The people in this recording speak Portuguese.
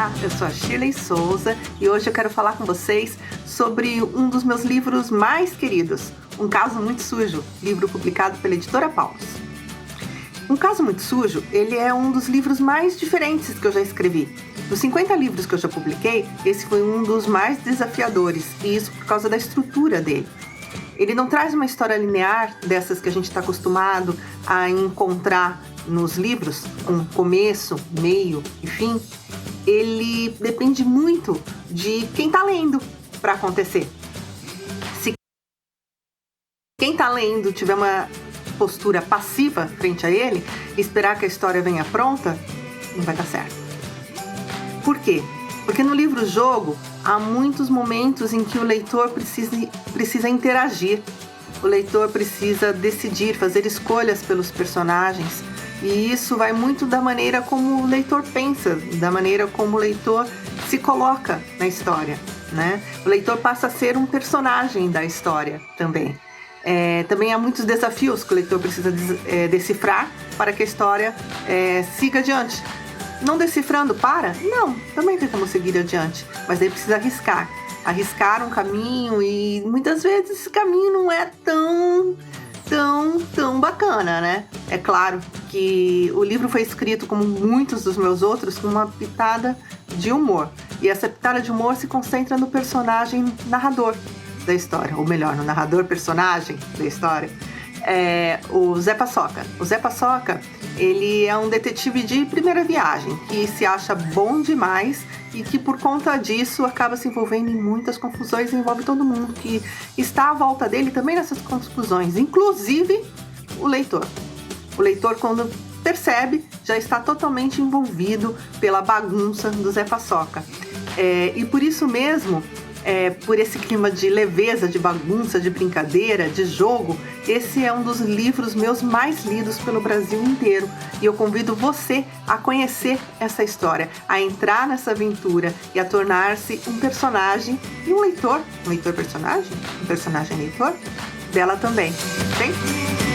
Olá, eu sou a Shirley Souza e hoje eu quero falar com vocês sobre um dos meus livros mais queridos, Um Caso Muito Sujo, livro publicado pela editora Paulus. Um Caso Muito Sujo, ele é um dos livros mais diferentes que eu já escrevi. Dos 50 livros que eu já publiquei, esse foi um dos mais desafiadores, e isso por causa da estrutura dele. Ele não traz uma história linear dessas que a gente está acostumado a encontrar nos livros, com começo, meio e fim. Ele depende muito de quem está lendo para acontecer. Se quem está lendo tiver uma postura passiva frente a ele, esperar que a história venha pronta, não vai dar certo. Por quê? Porque no livro-jogo há muitos momentos em que o leitor precisa interagir. O leitor precisa decidir, fazer escolhas pelos personagens. E isso vai muito da maneira como o leitor pensa, da maneira como o leitor se coloca na história, né? O leitor passa a ser um personagem da história também. Também há muitos desafios que o leitor precisa decifrar para que a história siga adiante. Não decifrando, para? Não, também tem como seguir adiante, mas aí precisa arriscar um caminho, e muitas vezes esse caminho não é tão bacana, né? É claro que o livro foi escrito, como muitos dos meus outros, com uma pitada de humor, e essa pitada de humor se concentra no personagem narrador da história, ou melhor, no narrador-personagem da história. O Zé Paçoca. O Zé Paçoca, ele é um detetive de primeira viagem, que se acha bom demais e que por conta disso acaba se envolvendo em muitas confusões e envolve todo mundo que está à volta dele também nessas confusões, inclusive o leitor. O leitor, quando percebe, já está totalmente envolvido pela bagunça do Zé Paçoca. E por isso mesmo, por esse clima de leveza, de bagunça, de brincadeira, de jogo, esse é um dos livros meus mais lidos pelo Brasil inteiro. E eu convido você a conhecer essa história, a entrar nessa aventura e a tornar-se um personagem e um leitor. Um leitor-personagem? Um personagem-leitor? Dela também. Vem?